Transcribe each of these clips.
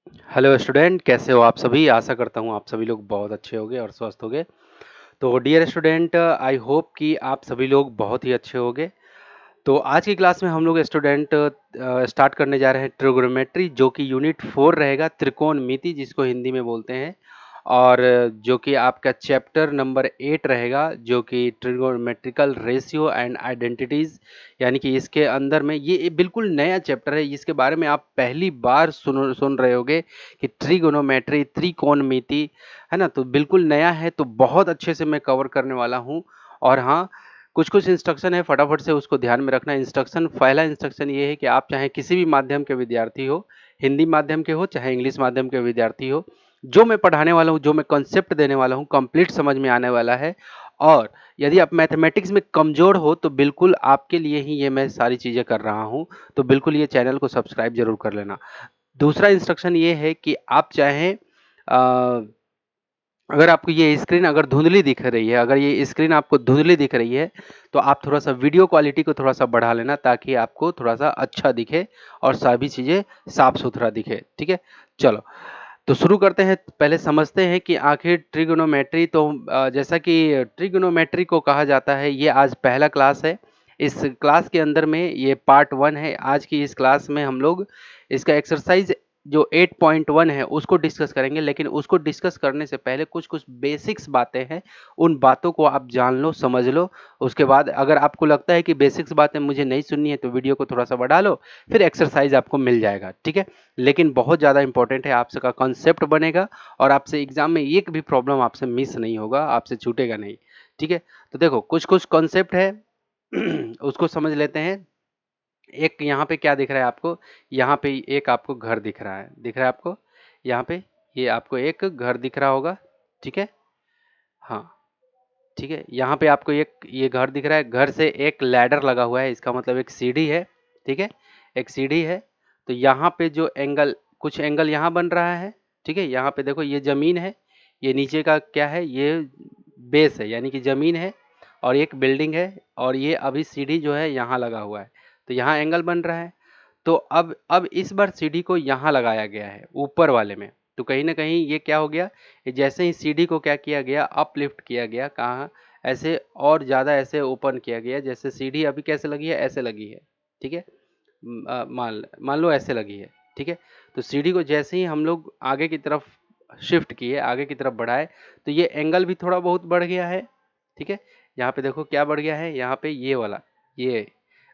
Hello student, कैसे हो आप सभी। आशा करता हूँ आप सभी लोग बहुत अच्छे होंगे और स्वस्थ होंगे। तो डियर स्टूडेंट, आई होप कि आप सभी लोग बहुत ही अच्छे होंगे। तो आज की क्लास में हम लोग स्टूडेंट स्टार्ट करने जा रहे हैं ट्रिगोनोमेट्री, जो कि यूनिट 4 रहेगा, त्रिकोणमिति जिसको हिंदी में बोलते हैं। और जो कि आपका चैप्टर नंबर 8 रहेगा, जो कि ट्रिगोनोमेट्रिकल रेशियो एंड आइडेंटिटीज। यानी कि इसके अंदर में ये बिल्कुल नया चैप्टर है, इसके बारे में आप पहली बार सुन रहे होगे कि ट्रिगोनोमेट्री, त्रिकोणमिति, है ना। तो बिल्कुल नया है, तो बहुत अच्छे से मैं कवर करने वाला हूँ। और हाँ, कुछ कुछ इंस्ट्रक्शन है, फटाफट से उसको ध्यान में रखना। इंस्ट्रक्शन, पहला इंस्ट्रक्शन ये है कि आप चाहे किसी भी माध्यम के विद्यार्थी हो, हिंदी माध्यम के हो चाहे इंग्लिश माध्यम के विद्यार्थी हो, जो मैं पढ़ाने वाला हूँ, जो मैं कॉन्सेप्ट देने वाला हूँ, कंप्लीट समझ में आने वाला है। और यदि आप मैथमेटिक्स में कमजोर हो तो बिल्कुल आपके लिए ही ये मैं सारी चीज़ें कर रहा हूँ। तो बिल्कुल ये चैनल को सब्सक्राइब जरूर कर लेना। दूसरा इंस्ट्रक्शन ये है कि आप चाहें, अगर आपको ये स्क्रीन अगर धुंधली दिख रही है, अगर ये स्क्रीन आपको धुंधली दिख रही है, तो आप थोड़ा सा वीडियो क्वालिटी को थोड़ा सा बढ़ा लेना, ताकि आपको थोड़ा सा अच्छा दिखे और सभी चीज़ें साफ सुथरा दिखे। ठीक है, चलो तो शुरू करते हैं। पहले समझते हैं कि आखिर ट्रिगोनोमेट्री, तो जैसा कि ट्रिगोनोमेट्री को कहा जाता है, ये आज पहला क्लास है। इस क्लास के अंदर में ये पार्ट 1 है। आज की इस क्लास में हम लोग इसका एक्सरसाइज जो 8.1 है उसको डिस्कस करेंगे। लेकिन उसको डिस्कस करने से पहले कुछ कुछ बेसिक्स बातें हैं, उन बातों को आप जान लो, समझ लो। उसके बाद अगर आपको लगता है कि बेसिक्स बातें मुझे नहीं सुननी है, तो वीडियो को थोड़ा सा बढ़ा लो, फिर एक्सरसाइज आपको मिल जाएगा। ठीक है, लेकिन बहुत ज़्यादा इंपॉर्टेंट है, आपसे का कॉन्सेप्ट बनेगा और आपसे एग्जाम में एक भी प्रॉब्लम आपसे मिस नहीं होगा, आपसे छूटेगा नहीं। ठीक है, तो देखो कुछ कुछ कॉन्सेप्ट है उसको समझ लेते हैं। एक यहाँ पे क्या दिख रहा है आपको, यहाँ पे एक आपको घर दिख रहा है, दिख रहा है आपको यहाँ पे, ये आपको एक घर दिख रहा होगा। ठीक है, हाँ, ठीक है, यहाँ पे आपको एक ये घर दिख रहा है, घर से एक लैडर लगा हुआ है, इसका मतलब एक सीढ़ी है। ठीक है, एक सीढ़ी है। तो यहाँ पे जो एंगल, कुछ एंगल यहाँ बन रहा है। ठीक है, यहाँ पे देखो ये जमीन है, ये नीचे का क्या है, ये बेस है, यानी कि जमीन है, और एक बिल्डिंग है, और ये अभी सीढ़ी जो है यहाँ लगा हुआ है, तो यहाँ एंगल बन रहा है। तो अब इस बार सीढ़ी को यहाँ लगाया गया है ऊपर वाले में। तो कहीं ना कहीं ये क्या हो गया, ये जैसे ही सीढ़ी को क्या किया गया, अपलिफ्ट किया गया, कहाँ, ऐसे और ज़्यादा ऐसे ओपन किया गया। जैसे सीढ़ी अभी कैसे लगी है, ऐसे लगी है। ठीक है, मान मान लो ऐसे लगी है। ठीक है, तो सीढ़ी को जैसे ही हम लोग आगे की तरफ शिफ्ट किए, आगे की तरफ बढ़ाए, तो ये एंगल भी थोड़ा बहुत बढ़ गया है। ठीक है, यहाँ पे देखो क्या बढ़ गया है, यहाँ पे ये वाला, ये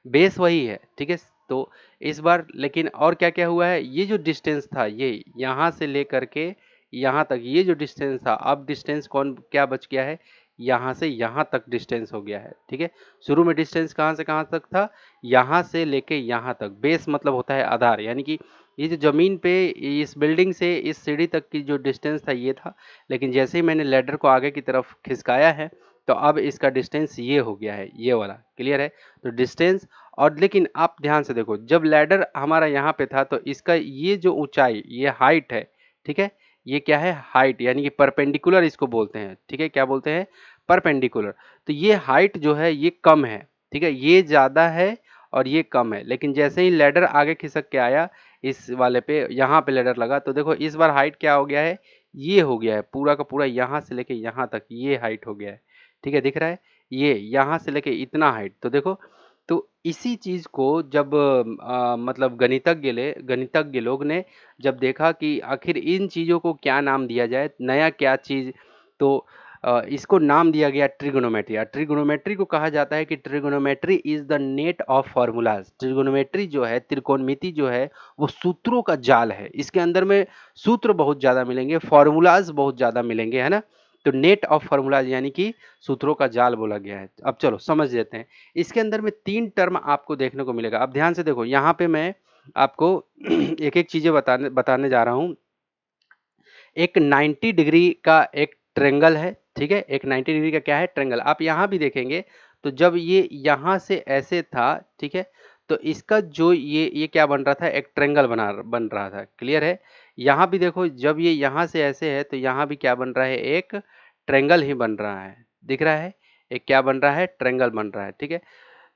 बेस वही है। ठीक है, तो इस बार लेकिन और क्या क्या हुआ है, ये जो डिस्टेंस था, ये यहाँ से लेकर के यहाँ तक, ये जो डिस्टेंस था, अब डिस्टेंस कौन क्या बच गया है, यहाँ से यहाँ तक डिस्टेंस हो गया है। ठीक है, शुरू में डिस्टेंस कहाँ से कहाँ तक था, यहाँ से लेके यहाँ तक। बेस मतलब होता है आधार, यानी कि ये जो जमीन पे इस बिल्डिंग से इस सीढ़ी तक की जो डिस्टेंस था ये था। लेकिन जैसे ही मैंने लैडर को आगे की तरफ खिसकाया है, तो अब इसका डिस्टेंस ये हो गया है, ये वाला। क्लियर है, तो डिस्टेंस। और लेकिन आप ध्यान से देखो, जब लैडर हमारा यहाँ पे था, तो इसका ये जो ऊंचाई, ये हाइट है। ठीक है, ये क्या है, हाइट, यानी कि परपेंडिकुलर इसको बोलते हैं। ठीक है, क्या बोलते हैं, परपेंडिकुलर। तो ये हाइट जो है ये कम है। ठीक है, ये ज़्यादा है और ये कम है। लेकिन जैसे ही लैडर आगे खिसक के आया इस वाले पे, यहाँ पे लैडर लगा, तो देखो इस बार हाइट क्या हो गया है, ये हो गया है पूरा का पूरा, यहाँ से लेके यहाँ तक ये हाइट हो गया है। ठीक है, दिख रहा है, ये यहाँ से लेके इतना हाइट। तो देखो, तो इसी चीज को जब मतलब गणितज्ञ लोग ने जब देखा कि आखिर इन चीजों को क्या नाम दिया जाए, नया क्या चीज, तो इसको नाम दिया गया ट्रिगोनोमेट्री। ट्रिगोनोमेट्री को कहा जाता है कि trigonometry is the net of formulas. Trigonometry जो है, त्रिकोणमिति जो है, वो सूत्रों का जाल है। इसके अंदर में सूत्र बहुत ज्यादा मिलेंगे, फॉर्मूलाज बहुत ज्यादा मिलेंगे, है ना। तो नेट ऑफ फॉर्मूलाज यानी कि सूत्रों का जाल बोला गया है। अब चलो समझ लेते हैं। इसके अंदर में 3 टर्म आपको देखने को मिलेगा। अब ध्यान से देखो, यहाँ पे मैं आपको एक एक चीजें बताने बताने जा रहा हूँ। एक 90 डिग्री का एक ट्रेंगल है। ठीक है, एक 90 डिग्री का क्या है, ट्रेंगल। आप यहाँ भी देखेंगे, तो जब ये यहाँ से ऐसे था, ठीक है, तो इसका जो ये क्या बन रहा था, एक ट्रेंगल बन रहा था। क्लियर है, यहाँ भी देखो, जब ये यहाँ से ऐसे है, तो यहाँ भी क्या बन रहा है, एक ट्रेंगल ही बन रहा है। दिख रहा है, एक क्या बन रहा है, ट्रेंगल बन रहा है। ठीक है,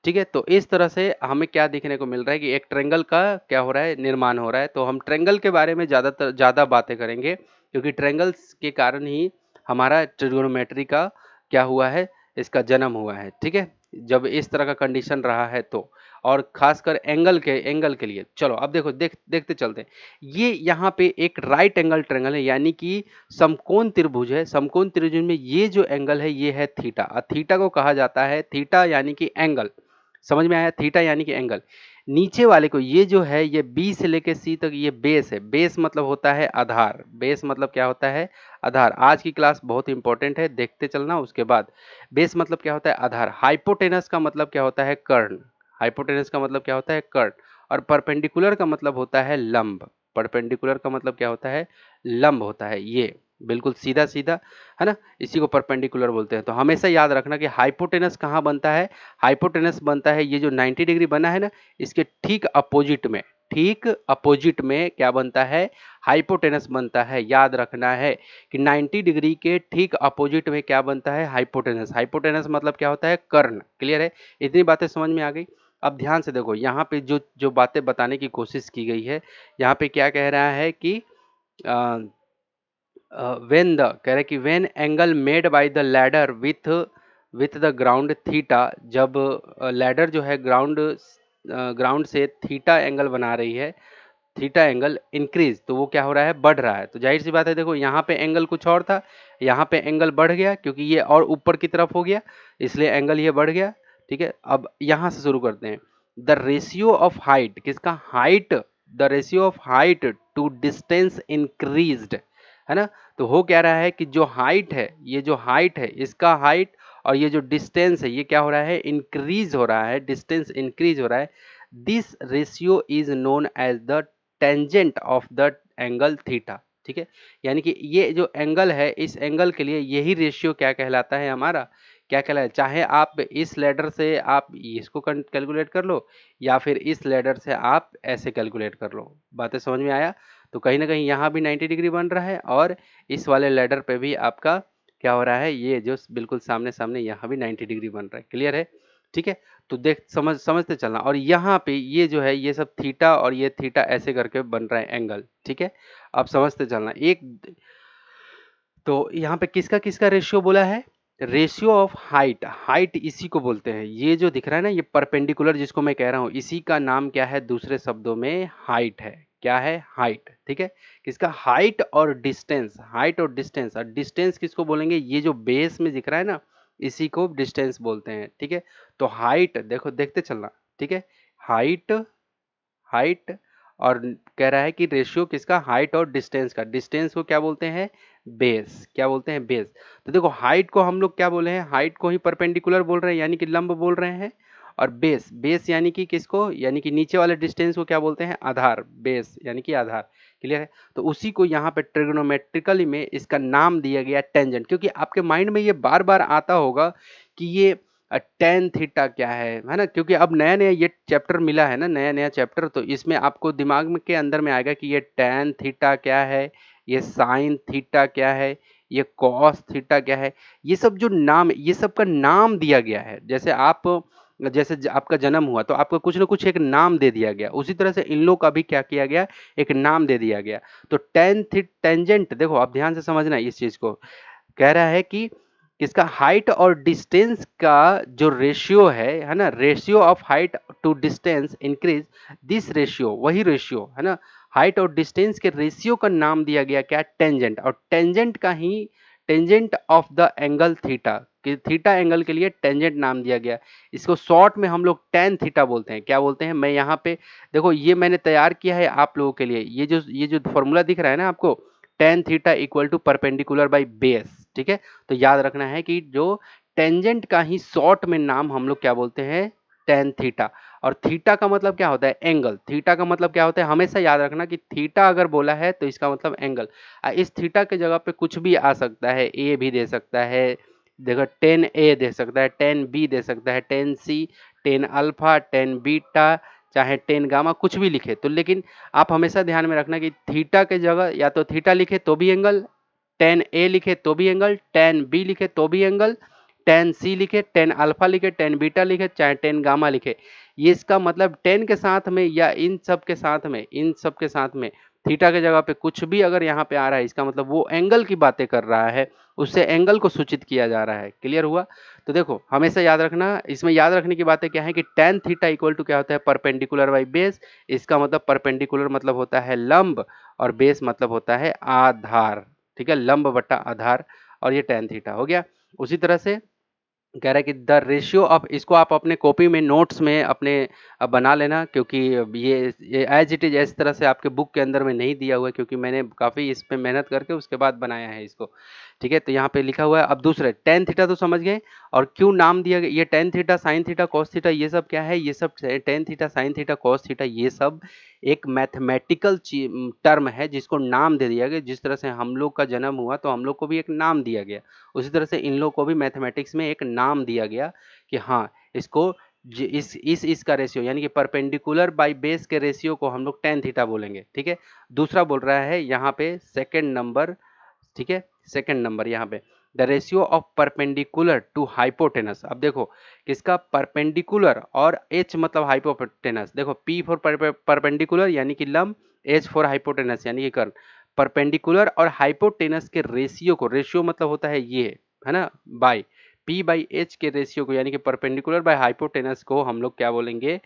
ठीक है। तो इस तरह से हमें क्या देखने को मिल रहा है कि एक ट्रायंगल का क्या हो रहा है, निर्माण हो रहा है। तो हम ट्रायंगल के बारे में ज़्यादा बातें करेंगे, क्योंकि ट्रायंगल्स के कारण ही हमारा ट्रिगोनोमेट्री का क्या हुआ है, इसका जन्म हुआ है। ठीक है, जब इस तरह का कंडीशन रहा है तो, और खासकर एंगल के लिए। चलो अब देखते चलते हैं। ये यहाँ पे एक राइट एंगल ट्रायंगल है, यानी कि समकोण त्रिभुज है। समकोण त्रिभुज में ये जो एंगल है ये है थीटा, और थीटा को कहा जाता है, थीटा यानी कि एंगल, समझ में आया, थीटा यानी कि एंगल। नीचे वाले को ये जो है, ये बी से लेके सी तक ये बेस है। बेस मतलब होता है आधार। बेस मतलब क्या होता है, आधार। आज की क्लास बहुत इंपॉर्टेंट है, देखते चलना। उसके बाद बेस मतलब क्या होता है, आधार। हाइपोटेनस का मतलब क्या होता है, कर्ण। हाइपोटेनस का मतलब क्या होता है, कर्ण। और परपेंडिकुलर का मतलब होता है लंब। परपेंडिकुलर का मतलब क्या होता है, लंब होता है। ये बिल्कुल सीधा सीधा है ना, इसी को परपेंडिकुलर बोलते हैं। तो हमेशा याद रखना कि हाइपोटेनस कहाँ बनता है। हाइपोटेनस बनता है, ये जो 90 डिग्री बना है ना, इसके ठीक अपोजिट में, ठीक अपोजिट में क्या बनता है, हाइपोटेनस बनता है। याद रखना है कि 90 डिग्री के ठीक अपोजिट में क्या बनता है, हाइपोटेनस। हाइपोटेनस मतलब क्या होता है, कर्ण। क्लियर है, इतनी बातें समझ में आ गई। अब ध्यान से देखो, यहाँ पे जो जो बातें बताने की कोशिश की गई है, यहाँ पे क्या कह रहा है कि वेन द कह रहे कि when angle made by the ladder with the ground theta, जब लैडर जो है ग्राउंड से थीटा एंगल बना रही है, थीटा एंगल इंक्रीज, तो वो क्या हो रहा है, बढ़ रहा है। तो जाहिर सी बात है, देखो यहाँ पे एंगल कुछ और था, यहाँ पे एंगल बढ़ गया, क्योंकि ये और ऊपर की तरफ हो गया, इसलिए एंगल ये बढ़ गया। ठीक है, अब यहाँ से शुरू करते हैं। द रेशियो ऑफ हाइट, किसका, height, the ratio of height to distance increased, है ना। तो हो क्या रहा है कि जो हाइट है, ये जो हाइट है, इसका हाइट और ये जो डिस्टेंस है, ये क्या हो रहा है, इंक्रीज हो रहा है, डिस्टेंस इंक्रीज हो रहा है। This ratio is known as the tangent of the angle theta. ठीक है, यानी कि ये जो एंगल है, इस एंगल के लिए यही रेशियो क्या कहलाता है, हमारा क्या कहलाता है। चाहे आप इस लेडर से आप इसको कैलकुलेट कर लो, या फिर इस लेडर से आप ऐसे कैलकुलेट कर लो। बातें समझ में आया। तो कहीं ना कहीं यहाँ भी 90 डिग्री बन रहा है, और इस वाले लेडर पे भी आपका क्या हो रहा है, ये जो बिल्कुल सामने सामने यहाँ भी 90 डिग्री बन रहा है। क्लियर है, ठीक है। तो समझते चलना। और यहाँ पे ये जो है, ये सब थीटा और ये थीटा ऐसे करके बन रहा है एंगल। ठीक है, अब समझते चलना। एक तो यहाँ पे किसका किसका रेशियो बोला है, रेशियो ऑफ हाइट। हाइट इसी को बोलते हैं, ये जो दिख रहा है ना, ये परपेंडिकुलर जिसको मैं कह रहा हूँ, इसी का नाम क्या है, दूसरे शब्दों में हाइट है। क्या है, हाइट। ठीक है, किसका, हाइट और डिस्टेंस। हाइट और डिस्टेंस, और डिस्टेंस किसको बोलेंगे, ये जो बेस में दिख रहा है ना, इसी को डिस्टेंस बोलते हैं। ठीक है, तो हाइट देखो, देखते चलना। ठीक है, हाइट, हाइट, और कह रहा है कि रेशियो किसका, हाइट और डिस्टेंस का। डिस्टेंस को क्या बोलते हैं, बेस। क्या बोलते हैं, बेस। तो देखो, हाइट को हम लोग क्या बोले हैं, हाइट को ही परपेंडिकुलर बोल रहे हैं, यानी कि लंब बोल रहे हैं। और बेस, बेस यानी कि किसको, यानी कि नीचे वाले डिस्टेंस को क्या बोलते हैं, आधार। बेस यानी कि आधार। क्लियर है। तो उसी को यहाँ पे ट्रिग्नोमेट्रिकली में इसका नाम दिया गया टेंजेंट, क्योंकि आपके माइंड में ये बार बार आता होगा कि ये टेन थीटा क्या है ना, क्योंकि अब नया नया ये चैप्टर मिला है ना, नया नया चैप्टर। तो इसमें आपको दिमाग में के अंदर में आएगा कि ये टेन थीटा क्या है, ये साइन थीटा क्या है, ये कॉस थीटा क्या है। ये सब जो नाम, ये सब का नाम दिया गया है। जैसे आपका जन्म हुआ तो आपको कुछ ना कुछ एक नाम दे दिया गया, उसी तरह से इन लोग का भी क्या किया गया, एक नाम दे दिया गया। तो टेंजेंट, देखो आप ध्यान से समझना इस चीज को। कह रहा है कि इसका हाइट और डिस्टेंस का जो रेशियो है ना, ratio of height to distance increase, this ratio, वही रेशियो है ना, हाइट और डिस्टेंस के रेशियो का नाम दिया गया क्या, टेंजेंट। और टेंजेंट का ही, tangent of the angle theta, कि थीटा एंगल के लिए टेंजेंट नाम दिया गया। इसको शॉर्ट में हम लोग टेन थीटा बोलते हैं। क्या बोलते हैं, मैं यहाँ पे देखो, ये मैंने तैयार किया है आप लोगों के लिए। ये जो फॉर्मूला दिख रहा है ना आपको, tan theta equal to perpendicular by base. ठीक है, तो याद रखना है कि जो टेंजेंट का ही शॉर्ट में नाम हम लोग क्या बोलते हैं, टेन थीटा। और थीटा का मतलब क्या होता है, एंगल। थीटा का मतलब क्या होता है, हमेशा याद रखना कि थीटा अगर बोला है तो इसका मतलब एंगल। इस थीटा के जगह पे कुछ भी आ सकता है, ए भी दे सकता है, देखो टेन ए दे सकता है, टेन बी दे सकता है, टेन सी, टेन अल्फा, टेन बीटा, चाहे टेन गामा, कुछ भी लिखे तो। लेकिन आप हमेशा ध्यान में रखना कि थीटा के जगह या तो थीटा लिखे तो भी एंगल, टेन ए लिखे तो भी एंगल, टेन बी लिखे तो भी एंगल, टेन सी लिखे, टेन अल्फा लिखे, टेन बीटा लिखे, चाहे टेन गामा लिखे, ये इसका मतलब टेन के साथ में या इन सब के साथ में, इन सब के साथ में थीटा के जगह पे कुछ भी अगर यहाँ पे आ रहा है, इसका मतलब वो एंगल की बातें कर रहा है, उससे एंगल को सूचित किया जा रहा है। क्लियर हुआ? तो देखो हमेशा याद रखना, इसमें याद रखने की बातें क्या है कि टेन थीटा इक्वल टू क्या होता है, परपेंडिकुलर बाई बेस। इसका मतलब परपेंडिकुलर मतलब होता है लंब, और बेस मतलब होता है आधार। ठीक है, लंब बट्टा आधार, और ये टेन थीटा हो गया। उसी तरह से कह रहा है कि द रेशियो ऑफ, इसको आप अपने कॉपी में नोट्स में अपने बना लेना, क्योंकि ये एज इट इज इस तरह से आपके बुक के अंदर में नहीं दिया हुआ है, क्योंकि मैंने काफ़ी इस पे मेहनत करके उसके बाद बनाया है इसको। ठीक है, तो यहाँ पे लिखा हुआ है। अब दूसरे टेन थीटा तो समझ गए, और क्यों नाम दिया गया, ये tan theta sine theta cos theta ये सब क्या है, ये सब tan theta sine theta cos theta ये सब एक मैथमेटिकल टर्म है जिसको नाम दे दिया गया। जिस तरह से हम लोग का जन्म हुआ तो हम लोग को भी एक नाम दिया गया, उसी तरह से इन लोग को भी मैथमेटिक्स में एक नाम दिया गया कि हाँ इसको इसका रेशियो यानी कि परपेंडिकुलर बाय बेस के रेशियो को हम लोग टेन थीटा बोलेंगे। ठीक है, दूसरा बोल रहा है यहाँ पे सेकंड नंबर। ठीक है, सेकंड नंबर यहाँ पे the ratio of perpendicular to hypotenuse. अब देखो किसका, परपेंडिकुलर, और एच मतलब हाइपोटेनस। देखो पी फॉर परपेंडिकुलर यानी कि लंब, एच फॉर हाइपोटेनस यानी कि कर्ण। परपेंडिकुलर और हाइपोटेनस के रेशियो को, रेशियो मतलब होता है ये, है ना, बाय पी बाई एच के रेशियो को, यानी कि परपेंडिकुलर बाय हाइपोटेनस को हम लोग क्या बोलेंगे,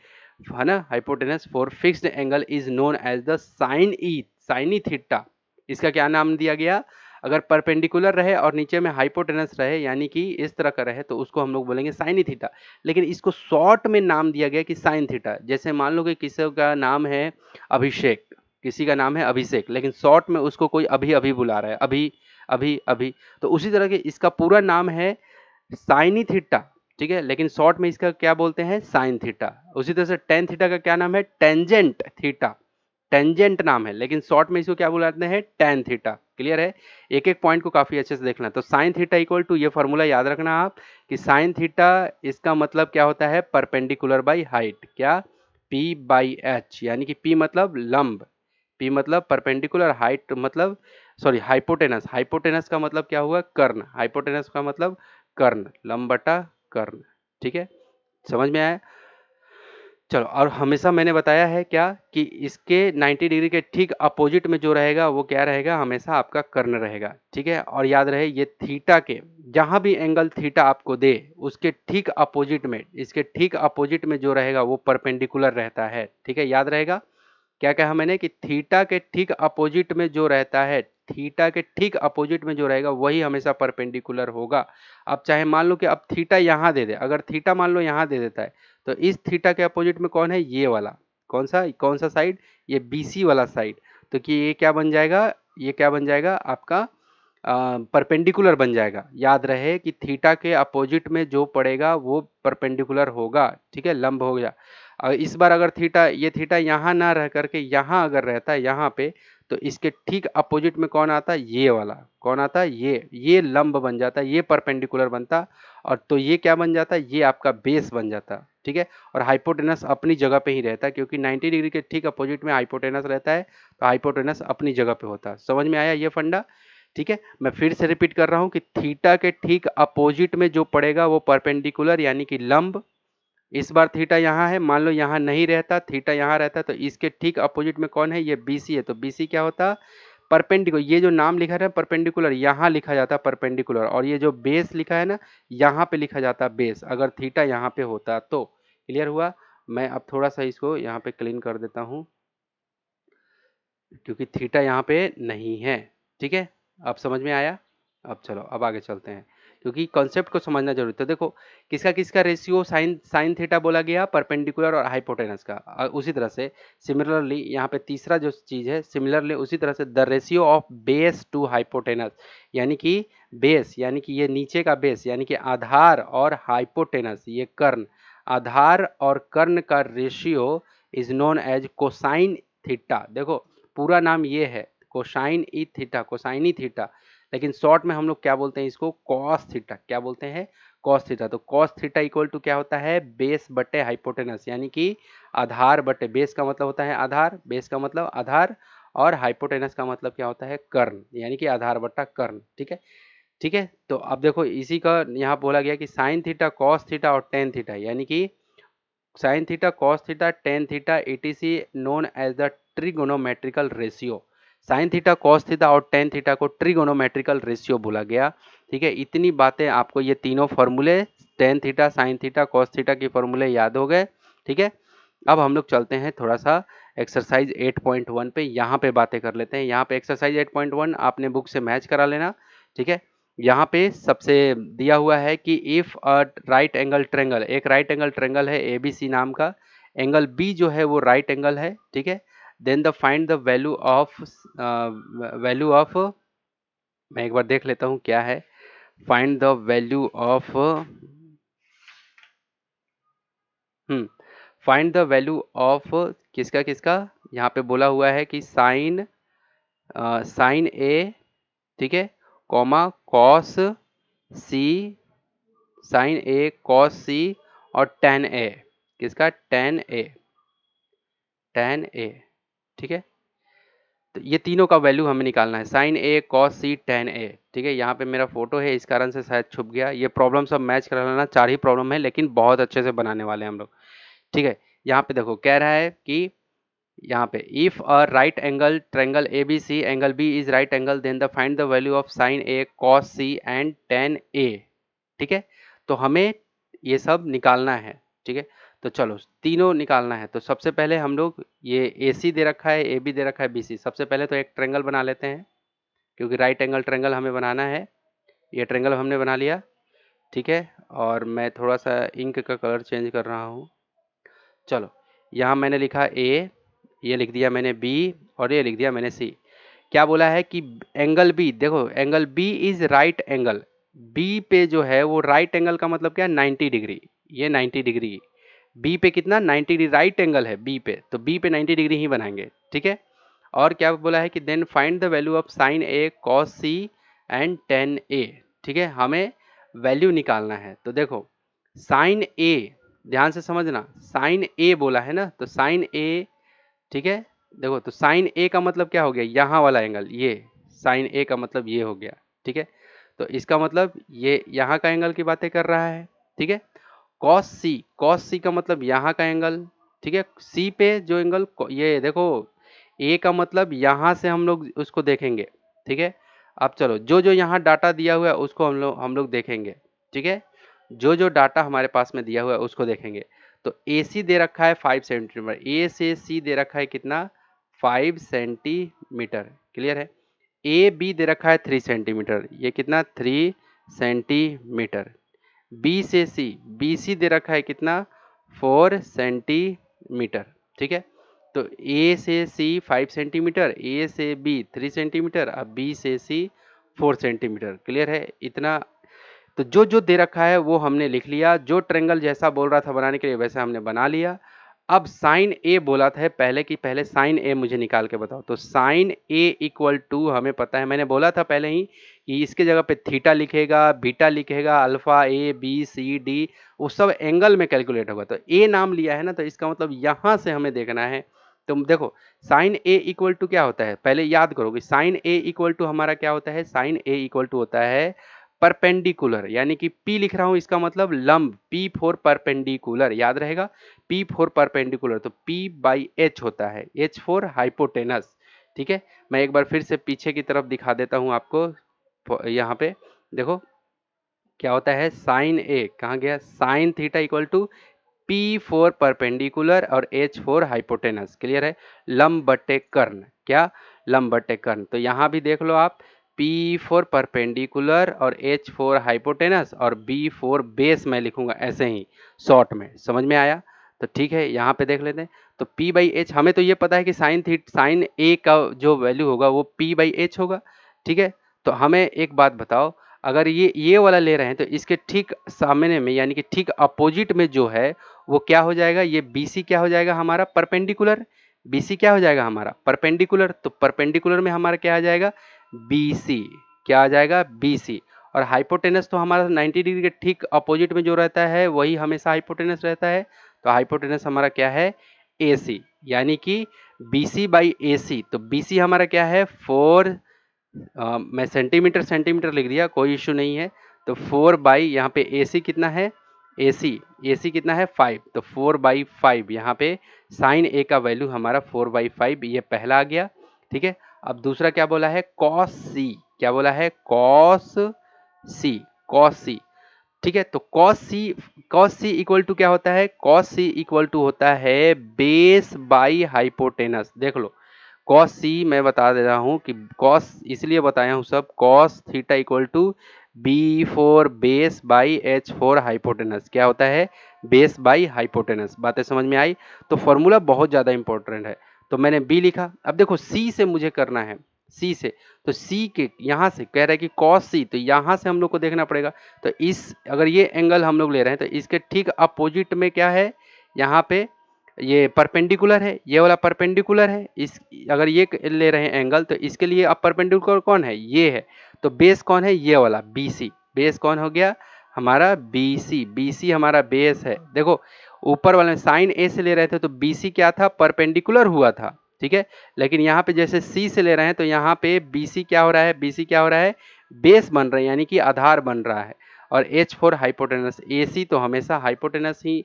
है ना, hypotenuse for fixed angle is known as the sine ई, साइनी थीटा। इसका क्या नाम दिया गया, अगर परपेंडिकुलर रहे और नीचे में हाइपोटेनस रहे यानी कि इस तरह का रहे तो उसको हम लोग बोलेंगे साइनी थीटा। लेकिन इसको शॉर्ट में नाम दिया गया कि साइन थीटा। जैसे मान लो कि किसी का नाम है अभिषेक, किसी का नाम है अभिषेक, लेकिन शॉर्ट में उसको कोई अभी अभी बुला रहा है, अभी अभी अभी, तो उसी तरह के इसका पूरा नाम है साइनी थीटा। ठीक है, लेकिन शॉर्ट में इसका क्या बोलते हैं, साइन थीटा। उसी तरह से टेन थीटा का क्या नाम है, टेंजेंट थीटा, टेंजेंट नाम है, लेकिन शॉर्ट में इसको क्या बुलाते हैं, टेन थीटा। क्लियर है? एक एक पॉइंट को काफी अच्छे से देखना। तो साइन थीटा इक्वल टू, ये फॉर्मूला याद रखना आप कि साइन थीटा इसका मतलब क्या होता है, परपेंडिकुलर बाई हाइट, क्या, पी बाई एच, यानी कि पी मतलब लंब, पी मतलब परपेंडिकुलर, हाइट मतलब, सॉरी हाइपोटेनस, हाइपोटेनस का मतलब क्या हुआ, कर्ण, हाइपोटेनस का मतलब कर्ण, लंब बटा कर्ण। ठीक है, समझ में आया? चलो, और हमेशा मैंने बताया है क्या कि इसके 90 डिग्री के ठीक अपोजिट में जो रहेगा वो क्या रहेगा, हमेशा आपका कर्ण रहेगा। ठीक है, और याद रहे ये थीटा के जहां भी एंगल थीटा आपको दे उसके ठीक अपोजिट में, इसके ठीक अपोजिट में जो रहेगा वो परपेंडिकुलर रहता है। ठीक है, याद रहेगा क्या कहा मैंने कि थीटा के ठीक अपोजिट में जो रहता है, थीटा के ठीक अपोजिट में जो रहेगा वही हमेशा परपेंडिकुलर होगा। अब चाहे मान लो कि अब थीटा यहाँ दे दे, अगर थीटा मान लो यहाँ दे देता है तो इस थीटा के अपोजिट में कौन है, ये वाला, कौन सा साइड, ये बीसी वाला साइड। तो कि ये क्या बन जाएगा, ये क्या बन जाएगा आपका परपेंडिकुलर बन जाएगा। याद रहे कि थीटा के अपोजिट में जो पड़ेगा वो परपेंडिकुलर होगा। ठीक है, लंब हो गया। इस बार अगर थीटा, ये थीटा यहाँ ना रह करके यहाँ अगर रहता है यहाँ पे, तो इसके ठीक अपोजिट में कौन आता है, ये वाला, कौन आता है, ये लंब बन जाता है, ये परपेंडिकुलर बनता, और तो ये क्या बन जाता है, ये आपका बेस बन जाता। ठीक है, और हाइपोटेनस अपनी जगह पे ही रहता है, क्योंकि 90 डिग्री के ठीक अपोजिट में हाइपोटेनस रहता है, तो हाइपोटेनस अपनी जगह पे होता है। समझ में आया ये फंडा? ठीक है, मैं फिर से रिपीट कर रहा हूं कि थीटा के ठीक अपोजिट में जो पड़ेगा वो परपेंडिकुलर यानी कि लंब। इस बार थीटा यहाँ है, मान लो यहाँ नहीं रहता, थीटा यहाँ रहता, तो इसके ठीक अपोजिट में कौन है, ये बीसी है, तो बीसी क्या होता, परपेंडिकुलर। ये जो नाम लिखा है परपेंडिकुलर, यहाँ लिखा जाता है परपेंडिकुलर, और ये जो बेस लिखा है ना, यहाँ पे लिखा जाता है बेस, अगर थीटा यहाँ पे होता तो। क्लियर हुआ? मैं अब थोड़ा सा इसको यहाँ पे क्लीन कर देता हूँ, क्योंकि थीटा यहाँ पे नहीं है। ठीक है, अब समझ में आया? अब चलो अब आगे चलते हैं, क्योंकि कॉन्सेप्ट को समझना जरूरी। तो देखो किसका किसका रेशियो साइन साइन थीटा बोला गया, परपेंडिकुलर और हाइपोटेनस का। उसी तरह से सिमिलरली यहाँ पे तीसरा जो चीज है, सिमिलरली उसी तरह से the ratio of base to hypotenuse, यानी कि बेस यानी कि ये नीचे का बेस यानी कि आधार, और हाइपोटेनस ये कर्ण, आधार और कर्ण का ratio is known as cosine theta. देखो पूरा नाम ये है कोसाइन ई थीटा, कोसाइनी थीटा, लेकिन शॉर्ट में हम लोग क्या बोलते हैं इसको, कॉस थीटा। क्या बोलते हैं, कॉस थीटा। तो कॉस थीटा इक्वल टू क्या होता है, बेस बटे हाइपोटेनस, यानी कि आधार बटे, बेस का मतलब होता है आधार, बेस का मतलब आधार, और हाइपोटेनस का मतलब क्या होता है, कर्ण, यानी कि आधार बटा कर्ण। ठीक है, ठीक है। तो अब देखो इसी का यहाँ बोला गया कि साइन थीटा कॉस थीटा और टेन थीटा, यानी कि sine theta cos theta tan theta it is known as the trigonometrical ratio. Sine theta cos theta और टेन थीटा को ट्रिगोनोमेट्रिकल रेशियो बोला गया। ठीक है, इतनी बातें आपको, ये तीनों फॉर्मूले tan theta sine theta cos theta के फॉर्मूले याद हो गए। ठीक है, अब हम लोग चलते हैं थोड़ा सा एक्सरसाइज 8.1 पे, यहाँ पे बातें कर लेते हैं। यहाँ पे एक्सरसाइज 8.1 आपने बुक से मैच करा लेना। ठीक है, यहाँ पे सबसे दिया हुआ है कि if a right angle triangle, एक राइट एंगल ट्रेंगल है एबीसी नाम का, एंगल बी जो है वो राइट एंगल है। ठीक है, then the find the value of मैं एक बार देख लेता हूँ क्या है। Find the value of find the value of किसका किसका, यहाँ पे बोला हुआ है कि साइन ए, ठीक है, comma cos C, sign A cos सी और टेन ए, किसका टेन ए। ठीक है, तो ये तीनों का वैल्यू हमें निकालना है, sign A cos C ten A. ठीक है, यहाँ पे मेरा फोटो है इस कारण से शायद छुप गया। ये प्रॉब्लम सब मैच करा लेना, 4 ही प्रॉब्लम है लेकिन बहुत अच्छे से बनाने वाले हैं हम लोग। ठीक है, यहाँ पे देखो कह रहा है कि यहाँ पे if a right angle triangle ABC angle B is right angle then the find the value of sine A cos C and tan A. ठीक है, तो हमें ये सब निकालना है। ठीक है, तो चलो तीनों निकालना है। तो सबसे पहले हम लोग, ये ए सी दे रखा है, ए बी दे रखा है, बी सी, सबसे पहले तो एक ट्रायंगल बना लेते हैं क्योंकि राइट एंगल ट्रायंगल हमें बनाना है। ये ट्रायंगल हमने बना लिया। ठीक है, और मैं थोड़ा सा इंक का कलर चेंज कर रहा हूँ। चलो, यहाँ मैंने लिखा ए, ये लिख दिया मैंने बी और ये लिख दिया मैंने सी। क्या बोला है कि एंगल बी, देखो angle B is right angle, B पे जो है वो राइट एंगल का मतलब क्या, 90 डिग्री। ये 90 डिग्री, बी पे कितना 90 डिग्री राइट एंगल है बी पे, तो बी पे 90 डिग्री ही बनाएंगे। ठीक है, और क्या बोला है कि then find the value of sine A cos C and tan A. ठीक है, हमें वैल्यू निकालना है। तो देखो साइन ए, ध्यान से समझना, साइन ए बोला है ना, तो साइन ए, ठीक है, देखो तो साइन ए का मतलब क्या हो गया, यहाँ वाला एंगल, ये साइन ए का मतलब ये हो गया। ठीक है, तो इसका मतलब ये यहाँ का एंगल की बातें कर रहा है। ठीक है, कॉस सी का मतलब यहाँ का एंगल। ठीक है, सी पे जो एंगल, ये देखो ए का मतलब यहाँ से हम लोग उसको देखेंगे। ठीक है, अब चलो जो जो यहाँ डाटा दिया हुआ है उसको हम लोग देखेंगे। ठीक है, जो जो डाटा हमारे पास में दिया हुआ है उसको देखेंगे। तो ए सी दे रखा है 5 सेंटीमीटर, ए से सी दे रखा है कितना, 5 सेंटीमीटर। क्लियर है, ए बी दे रखा है 3 सेंटीमीटर, ये कितना 3 सेंटीमीटर। बी से सी, बी सी दे रखा है कितना 4 सेंटीमीटर। ठीक है, तो ए से सी 5 सेंटीमीटर, ए से बी 3 सेंटीमीटर, अब बी से सी 4 सेंटीमीटर। क्लियर है इतना। तो जो जो दे रखा है वो हमने लिख लिया, जो ट्रेंगल जैसा बोल रहा था बनाने के लिए वैसा हमने बना लिया। अब साइन ए बोला था पहले कि पहले साइन ए मुझे निकाल के बताओ। तो साइन ए इक्वल टू हमें पता है, मैंने बोला था पहले ही कि इसके जगह पे थीटा लिखेगा, बीटा लिखेगा, alpha A B C D, वो सब एंगल में कैलकुलेट होगा। तो ए नाम लिया है ना, तो इसका मतलब यहाँ से हमें देखना है। तुम देखो साइन ए इक्वल टू क्या होता है, पहले याद करो कि साइन ए इक्वल टू हमारा क्या होता है, साइन ए इक्वल टू होता है परपेंडिकुलर, यानी कि P लिख रहा हूं इसका मतलब लंब, P फॉर परपेंडिकुलर, याद रहेगा P फॉर परपेंडिकुलर, तो P बाई H होता है, H फॉर हाइपोटेनस। ठीक है, मैं एक बार फिर से पीछे की तरफ दिखा देता हूं आपको। यहाँ पे देखो क्या होता है, साइन ए कहाँ गया, sine theta equal to P for perpendicular और H फॉर हाइपोटेनस। क्लियर है, लंब बटे कर्ण, क्या लंब बटे कर्ण। तो यहाँ भी देख लो आप, P फॉर परपेंडिकुलर और H फॉर हाइपोटेनस और B फॉर बेस मैं लिखूंगा ऐसे ही शॉर्ट में, समझ में आया। तो ठीक है, यहाँ पे देख लेते हैं। तो P बाई एच, हमें तो ये पता है कि साइन ए का जो वैल्यू होगा वो P बाई एच होगा। ठीक है, तो हमें एक बात बताओ, अगर ये वाला ले रहे हैं तो इसके ठीक सामने में यानी कि ठीक अपोजिट में जो है वो क्या हो जाएगा, ये BC क्या हो जाएगा हमारा परपेंडिकुलर, BC क्या हो जाएगा हमारा परपेंडिकुलर, तो परपेंडिकुलर में हमारा क्या आ जाएगा BC, क्या आ जाएगा BC। और हाइपोटेनस तो हमारा 90 डिग्री के ठीक अपोजिट में जो रहता है वही हमेशा हाइपोटेनस रहता है, तो हाइपोटेनस हमारा क्या है AC, यानी कि BC बाई AC। तो BC हमारा क्या है 4 मैं सेंटीमीटर सेंटीमीटर लिख दिया, कोई इश्यू नहीं है। तो 4 बाई यहाँ पे AC कितना है, AC कितना है 5, तो 4/5 यहाँ पे साइन A का वैल्यू हमारा 4/5, ये पहला आ गया। ठीक है, अब दूसरा क्या बोला है, कॉस C, क्या बोला है, कॉस C। ठीक है, तो कॉस सी इक्वल टू क्या होता है, कॉस सी इक्वल टू होता है बेस बाई हाइपोटेनस। देख लो, कॉस सी मैं बता दे रहा हूँ कि कॉस इसलिए बताया हूँ सब, cos theta equal to B for base by H for hypotenuse, क्या होता है, बेस बाई हाइपोटेनस। बातें समझ में आई। तो फॉर्मूला बहुत ज़्यादा इंपॉर्टेंट है। तो मैंने बी लिखा। अब देखो सी से मुझे करना है, सी से, तो सी के यहाँ से कह रहा है कि कॉस सी, तो यहाँ से हम लोग को देखना पड़ेगा। तो इस अगर ये एंगल हम लोग ले रहे हैं तो इसके ठीक अपोजिट में क्या है, यहाँ पे ये परपेंडिकुलर है, ये वाला परपेंडिकुलर है। इस अगर ये ले रहे हैं एंगल तो इसके लिए अब परपेंडिकुलर कौन है, ये है। तो बेस कौन है, ये वाला BC। बेस कौन हो गया हमारा BC हमारा बेस है। देखो ऊपर वाले साइन A से ले रहे थे तो BC क्या था, परपेंडिकुलर हुआ था। ठीक है, लेकिन यहाँ पे जैसे C से ले रहे हैं तो यहाँ पे BC क्या हो रहा है, BC क्या हो रहा है, बेस बन रहा है, यानी कि आधार बन रहा है। और H4 हाइपोटेनस, AC तो हमेशा हाइपोटेनस ही,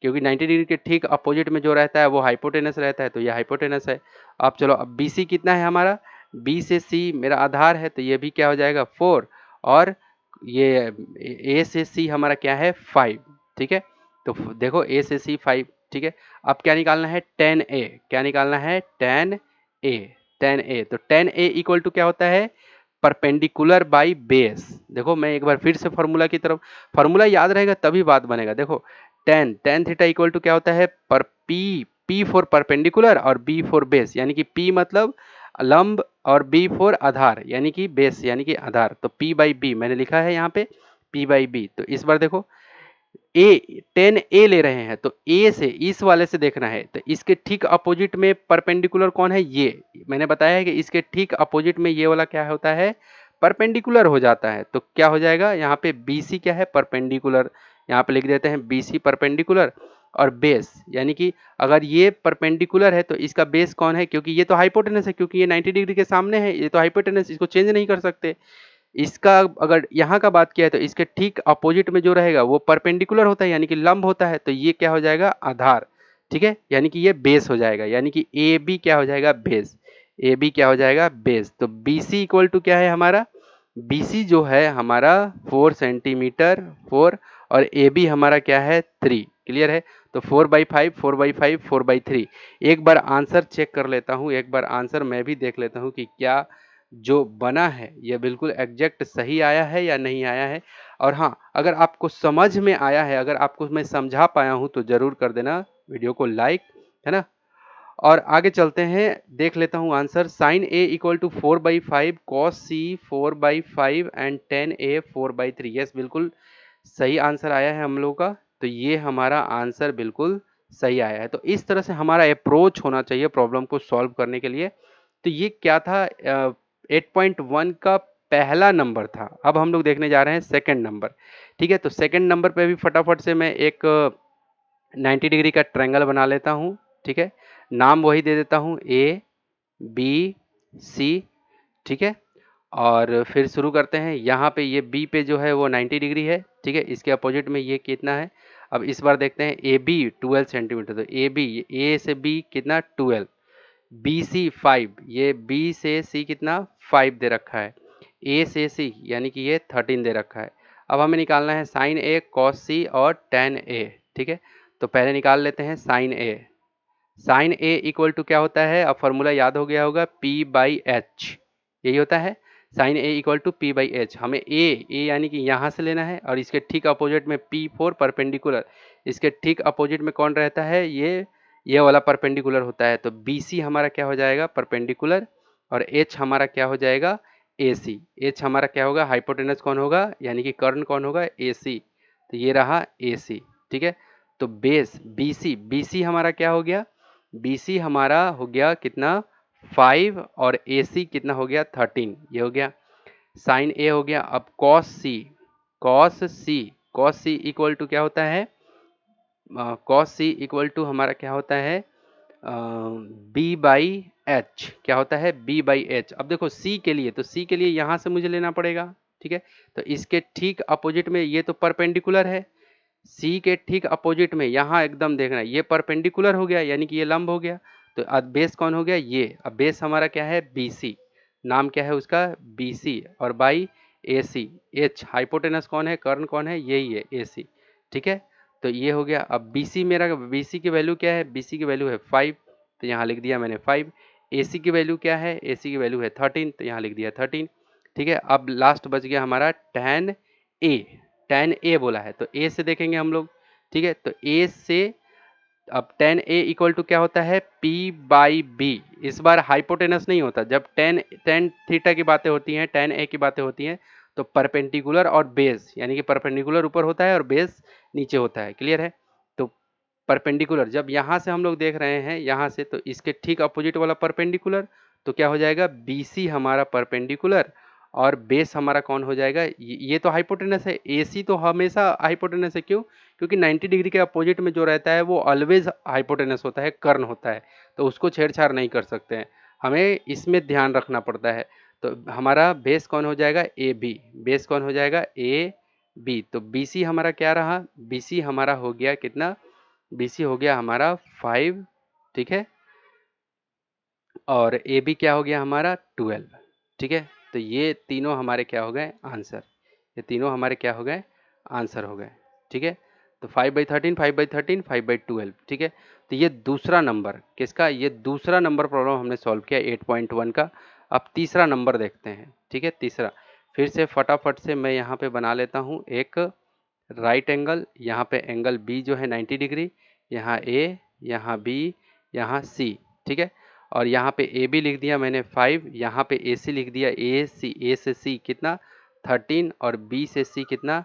क्योंकि 90 डिग्री के ठीक अपोजिट में जो रहता है वो हाइपोटेनस रहता है, तो ये हाइपोटेनस है। अब चलो, अब BC कितना है हमारा, B से C मेरा आधार है, तो ये भी क्या हो जाएगा 4, और ये A से C हमारा क्या है 5। ठीक है, तो देखो A से C 5। ठीक है, अब क्या निकालना है, tan A, क्या निकालना है, tan A। तो tan A इक्वल टू क्या होता है, परपेंडिकुलर बाई बेस। देखो मैं एक बार फिर से फार्मूला की तरफ, फार्मूला याद रहेगा तभी बात बनेगा। देखो tan थीटा इक्वल टू क्या होता है, पर P फॉर परपेंडिकुलर और B फॉर बेस, यानी कि P मतलब लंब और B फॉर आधार, यानी कि बेस यानी कि आधार। तो P/B मैंने लिखा है यहाँ पे P/B। तो इस बार देखो tan A ले रहे हैं तो A से इस वाले से देखना है, तो इसके ठीक अपोजिट में परपेंडिकुलर कौन है, ये मैंने बताया है कि इसके ठीक अपोजिट में ये वाला क्या होता है, परपेंडिकुलर हो जाता है। तो क्या हो जाएगा यहाँ पे BC क्या है, परपेंडिकुलर, यहाँ पे लिख देते हैं BC परपेंडिकुलर, और बेस यानी कि अगर ये परपेंडिकुलर है तो इसका बेस कौन है, क्योंकि ये तो हाइपोटेनस है, क्योंकि ये 90 डिग्री के सामने है, ये तो हाइपोटेनस, इसको चेंज नहीं कर सकते। इसका अगर यहाँ का बात किया है तो इसके ठीक अपोजिट में जो रहेगा वो परपेंडिकुलर होता है, यानी कि लंब होता है, तो ये क्या हो जाएगा, आधार। ठीक है, यानी कि ये बेस हो जाएगा, यानी कि AB क्या हो जाएगा, बेस। AB क्या हो जाएगा, बेस। तो BC इक्वल टू क्या है हमारा, BC जो है हमारा 4 सेंटीमीटर 4, और AB हमारा क्या है 3। क्लियर है, तो 4/5 4/5 4/3। एक बार आंसर चेक कर लेता हूँ, एक बार आंसर मैं भी देख लेता हूँ कि क्या जो बना है ये बिल्कुल एग्जैक्ट सही आया है या नहीं आया है। और हाँ, अगर आपको समझ में आया है, अगर आपको मैं समझा पाया हूँ तो ज़रूर कर देना वीडियो को लाइक, है ना। और आगे चलते हैं, देख लेता हूँ answer. Sine A equal to 4/5, cos C 4/5 and tan A 4/3। Yes, बिल्कुल सही आंसर आया है हम लोगों का। तो ये हमारा आंसर बिल्कुल सही आया है। तो इस तरह से हमारा अप्रोच होना चाहिए प्रॉब्लम को सॉल्व करने के लिए। तो ये क्या था, 8.1 का पहला नंबर था। अब हम लोग देखने जा रहे हैं सेकंड नंबर। ठीक है, तो सेकंड नंबर पे भी फटाफट से मैं एक 90 डिग्री का ट्रायंगल बना लेता हूँ। ठीक है, नाम वही दे देता हूँ ABC। ठीक है, और फिर शुरू करते हैं। यहाँ पे ये B पे जो है वो 90 डिग्री है। ठीक है, इसके अपोजिट में ये कितना है। अब इस बार देखते हैं AB 12 सेंटीमीटर, तो AB A से B कितना 12, BC 5, ये B से C कितना 5 दे रखा है, A से C यानी कि ये 13 दे रखा है। अब हमें निकालना है साइन A cos C और tan A। ठीक है, तो पहले निकाल लेते हैं sine A। Sine A equal to क्या होता है, अब फॉर्मूला याद हो गया होगा, P/H, यही होता है। Sine A equal to P/H। हमें A यानी कि यहाँ से लेना है, और इसके ठीक अपोजिट में P4 परपेंडिकुलर, इसके ठीक अपोजिट में कौन रहता है, ये वाला परपेंडिकुलर होता है। तो BC हमारा क्या हो जाएगा, परपेंडिकुलर, और H हमारा क्या हो जाएगा, AC। H हमारा क्या होगा, हाइपोटेनस कौन होगा, यानी कि कर्ण कौन होगा, AC। तो ये रहा AC। ठीक है, तो बेस BC हमारा क्या हो गया, BC हमारा हो गया कितना 5, और AC कितना हो गया 13, ये हो गया। साइन A हो गया। अब cos C इक्वल टू क्या होता है, cos C इक्वल टू हमारा क्या होता है, B बाई एच क्या होता है, बी बाई एच। अब देखो सी के लिए, तो सी के लिए यहां से मुझे लेना पड़ेगा, ठीक है। तो इसके ठीक अपोजिट में ये तो परपेंडिकुलर है, सी के ठीक अपोजिट में यहाँ एकदम देखना ये परपेंडिकुलर हो गया, यानी कि ये लंब हो गया। तो अब बेस कौन हो गया, ये। अब बेस हमारा क्या है, बी सी, नाम क्या है उसका, बी सी, और by A C. H hypotenuse कौन है, कर्ण कौन है, यही है ए सी, ठीक है। तो ये हो गया। अब बी सी मेरा, बी सी की वैल्यू क्या है, बी सी की वैल्यू है 5, तो यहाँ लिख दिया मैंने 5। ए सी की वैल्यू क्या है, ए सी की वैल्यू है 13, तो यहाँ लिख दिया 13, ठीक है। अब लास्ट बच गया हमारा tan ए, tan ए बोला है तो ए से देखेंगे हम लोग, ठीक है। तो ए से अब tan ए इक्वल टू क्या होता है, P बाई बी। इस बार हाइपोटेनस नहीं होता, जब tan tan थीटा की बातें होती हैं, tan ए की बातें होती हैं, तो परपेंडिकुलर और बेस, यानी कि परपेंडिकुलर ऊपर होता है और बेस नीचे होता है, क्लियर है। तो परपेंडिकुलर जब यहाँ से हम लोग देख रहे हैं, यहाँ से, तो इसके ठीक अपोजिट वाला परपेंडिकुलर, तो क्या हो जाएगा, बी सी हमारा परपेंडिकुलर, और बेस हमारा कौन हो जाएगा, ये तो हाइपोटेनस है, ए सी तो हमेशा हाइपोटेनस है, क्यों, क्योंकि 90 डिग्री के अपोजिट में जो रहता है वो ऑलवेज हाइपोटेनस होता है, कर्ण होता है, तो उसको छेड़छाड़ नहीं कर सकते हैं, हमें इसमें ध्यान रखना पड़ता है। तो हमारा बेस कौन हो जाएगा, ए बी, बेस कौन हो जाएगा, ए बी। तो बी सी हमारा क्या रहा, बी सी हमारा हो गया कितना, बी सी हो गया हमारा 5, ठीक है। और ए बी क्या हो गया हमारा 12, ठीक है। तो ये तीनों हमारे क्या हो गए आंसर, ये तीनों हमारे क्या हो गए आंसर हो गए, ठीक है। तो 5/13, 5/13, 5/12, ठीक है। तो ये दूसरा नंबर किसका, ये दूसरा नंबर प्रॉब्लम हमने सॉल्व किया 8.1 का। अब तीसरा नंबर देखते हैं, ठीक है। तीसरा फिर से फटाफट से मैं यहाँ पे बना लेता हूँ एक राइट एंगल, यहाँ पे एंगल बी जो है 90 डिग्री, यहाँ ए, यहाँ बी, यहाँ सी, ठीक है। और यहाँ पे ए बी लिख दिया मैंने 5, यहाँ पे ए सी लिख दिया, ए सी, ए से सी कितना 13, और बी से सी कितना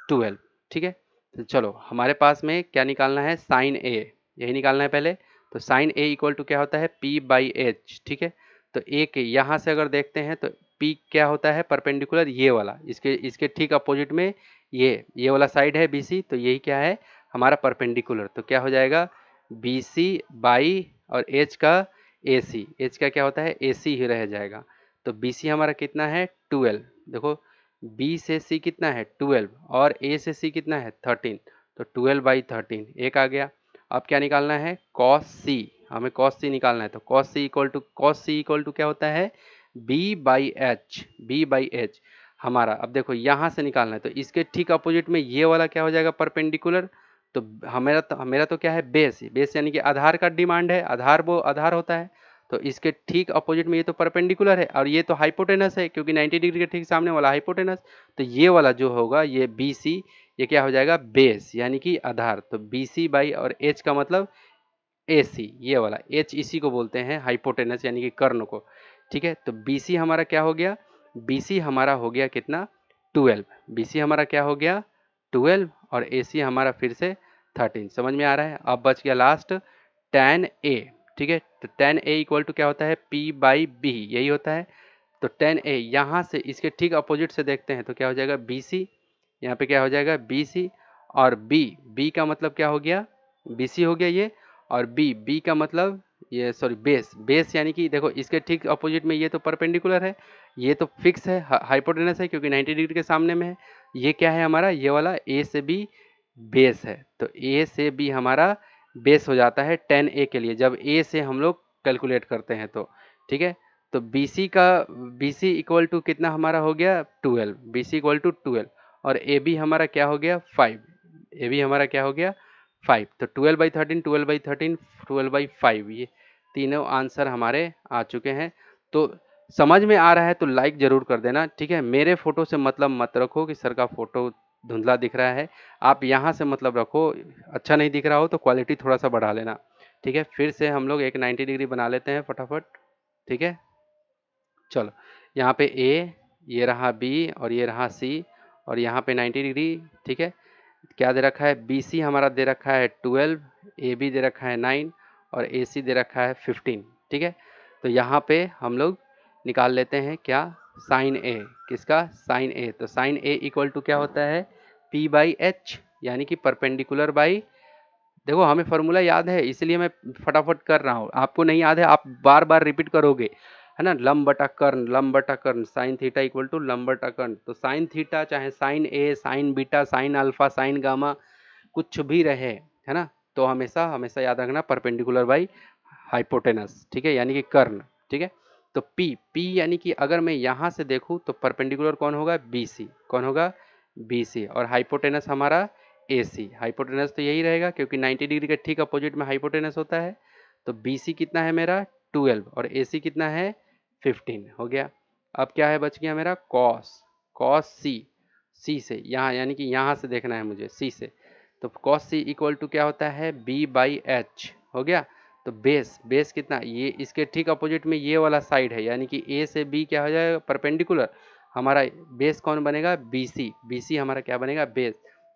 12, ठीक है। तो चलो हमारे पास में क्या निकालना है, साइन ए, यही निकालना है पहले। तो साइन ए इक्वल टू क्या होता है, पी बाई एच, ठीक है। तो ए के यहाँ से अगर देखते हैं तो पी क्या होता है, परपेंडिकुलर ये वाला, इसके इसके ठीक अपोजिट में ये वाला साइड है बी सी, तो यही क्या है हमारा परपेंडिकुलर। तो क्या हो जाएगा, बी सी बाई और एच का ए सी, एच का क्या होता है ए सी ही रह जाएगा। तो बी सी हमारा कितना है 12, देखो बी से सी कितना है 12, और ए से सी कितना है 13, तो 12/13 एक आ गया। अब क्या निकालना है, कॉस सी, हमें कॉस सी निकालना है। तो कॉस सी इक्वल टू क्या होता है, B by H, B by H हमारा। अब देखो यहाँ से निकालना है, तो इसके ठीक अपोजिट में ये वाला क्या हो जाएगा, परपेंडिकुलर। तो मेरा तो क्या है, बेस, बेस यानी कि आधार का डिमांड है, आधार वो आधार होता है। तो इसके ठीक अपोजिट में ये तो परपेंडिकुलर है, और ये तो हाइपोटेनस है, क्योंकि 90 डिग्री के ठीक सामने वाला हाइपोटेनस। तो ये वाला जो होगा, ये बी सी, ये क्या हो जाएगा, बेस यानी कि आधार। तो बी सी बाई और एच का मतलब ए सी, ये वाला एच इसी को बोलते हैं हाइपोटेनस यानी कि कर्ण को, ठीक है। तो बी सी हमारा क्या हो गया, बी सी हमारा हो गया कितना 12, बी सी हमारा क्या हो गया 12, और ए सी हमारा फिर से 13, समझ में आ रहा है। अब बच गया लास्ट tan ए, ठीक है। तो tan ए इक्वल टू क्या होता है, P बाई बी, यही होता है। तो tan ए यहाँ से इसके ठीक अपोजिट से देखते हैं, तो क्या हो जाएगा बी सी, यहाँ पे क्या हो जाएगा बी सी, और बी, बी का मतलब क्या हो गया, बी सी हो गया ये, और बी, बी का मतलब ये, सॉरी बेस, बेस यानी कि देखो इसके ठीक अपोजिट में ये तो परपेंडिकुलर है, ये तो फिक्स है, हाइपोटेनस है, क्योंकि 90 डिग्री के सामने में है। ये क्या है हमारा, ये वाला ए से बी बेस है। तो ए से बी हमारा बेस हो जाता है tan ए के लिए, जब ए से हम लोग कैलकुलेट करते हैं तो, ठीक है। तो बी सी का, बी सी इक्वल टू कितना हमारा हो गया 12, बी सी इक्वल टू 12, और ए बी हमारा क्या हो गया 5, ए बी हमारा क्या हो गया 5। तो 12/13, 12/13, 12/5, ये तीनों आंसर हमारे आ चुके हैं। तो समझ में आ रहा है तो लाइक जरूर कर देना, ठीक है। मेरे फोटो से मतलब मत रखो कि सर का फोटो धुंधला दिख रहा है, आप यहाँ से मतलब रखो, अच्छा नहीं दिख रहा हो तो क्वालिटी थोड़ा सा बढ़ा लेना, ठीक है। फिर से हम लोग एक 90 डिग्री बना लेते हैं फटाफट, ठीक है। चलो यहाँ पे ए, ये रहा बी, और ये रहा सी, और यहाँ पे 90 डिग्री, ठीक है। क्या दे रखा है, बी सी हमारा दे रखा है 12, ए बी दे रखा है 9, और ए सी दे रखा है 15, ठीक है। तो यहाँ पे हम लोग निकाल लेते हैं क्या, साइन ए, किसका, साइन ए। तो साइन ए इक्वल टू क्या होता है, पी बाई एच, यानी कि परपेंडिकुलर बाई देखो हमें फॉर्मूला याद है इसलिए मैं फटाफट कर रहा हूँ, आपको नहीं याद है आप बार बार रिपीट करोगे, है ना। लंब बटा कर्ण साइन थीटा इक्वल टू लंब बटा कर्ण। तो साइन थीटा चाहे sine A, sine beta, sine alpha, sine gamma, कुछ भी रहे, है ना, तो हमेशा हमेशा याद रखना परपेंडिकुलर बाई हाइपोटेनस, ठीक है, यानी कि कर्ण, ठीक है। तो पी पी यानी कि अगर मैं यहाँ से देखूँ तो परपेंडिकुलर कौन होगा, बी सी, कौन होगा, बी सी, और हाइपोटेनस हमारा ए सी। हाइपोटेनस तो यही रहेगा क्योंकि 90 डिग्री के ठीक अपोजिट में हाइपोटेनस होता है। तो बी सी कितना है मेरा 12 और ए सी कितना है 15 हो गया। अब क्या है बच गया मेरा कॉस, कॉस सी, सी से यहाँ यानी कि यहाँ से देखना है मुझे सी से। तो कॉस सी इक्वल टू क्या होता है बी बाई एच हो गया। तो बेस बेस कितना, ये इसके ठीक अपोजिट में ये वाला साइड है यानी कि ए से बी क्या हो जाएगा परपेंडिकुलर, हमारा बेस कौन बनेगा बी सी, बी सी हमारा क्या बनेगा बेस।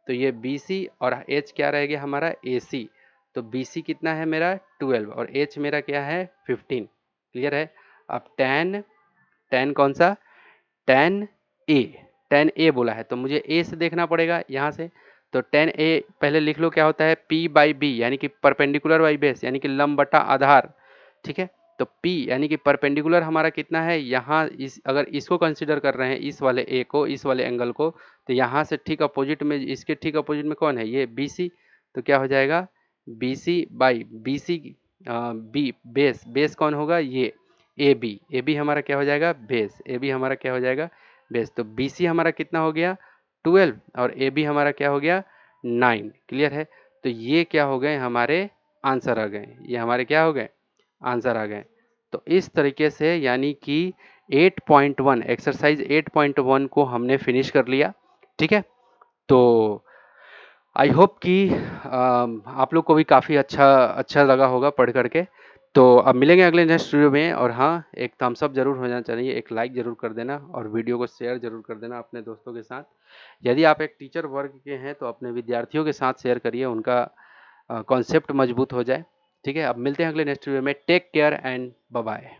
तो ये बी सी और एच क्या रहेगा हमारा ए सी। तो बी सी कितना है मेरा 12 और एच मेरा क्या है 15, क्लियर है। अब टेन, टेन कौन सा, टेन ए, टेन ए बोला है तो मुझे ए से देखना पड़ेगा यहाँ से। तो टेन ए पहले लिख लो क्या होता है पी बाई बी यानी कि परपेंडिकुलर बाई बेस यानी कि लंब बटा आधार, ठीक है। तो P यानी कि परपेंडिकुलर हमारा कितना है यहाँ, इस अगर इसको कंसिडर कर रहे हैं इस वाले ए को, इस वाले एंगल को, तो यहाँ से ठीक अपोजिट में, इसके ठीक अपोजिट में कौन है ये BC। तो क्या हो जाएगा BC by BC, B base, base कौन होगा ये AB, AB हमारा क्या हो जाएगा बेस, AB हमारा क्या हो जाएगा बेस। तो BC हमारा कितना हो गया 12 और AB हमारा क्या हो गया 9, क्लियर है। तो ये क्या हो गए हमारे आंसर आ गए, ये हमारे क्या हो गए आंसर आ गए। तो इस तरीके से यानी कि 8.1 एक्सरसाइज 8.1 को हमने फिनिश कर लिया, ठीक है। तो आई होप कि आप लोग को भी काफ़ी अच्छा अच्छा लगा होगा पढ़ करके। तो अब मिलेंगे अगले नेक्स्ट वीडियो में, और हाँ एक थम्स अप जरूर होना चाहिए, एक लाइक जरूर कर देना और वीडियो को शेयर जरूर कर देना अपने दोस्तों के साथ। यदि आप एक टीचर वर्ग के हैं तो अपने विद्यार्थियों के साथ शेयर करिए, उनका कॉन्सेप्ट मजबूत हो जाए, ठीक है। अब मिलते हैं अगले नेक्स्ट वीडियो में, take care and bye bye.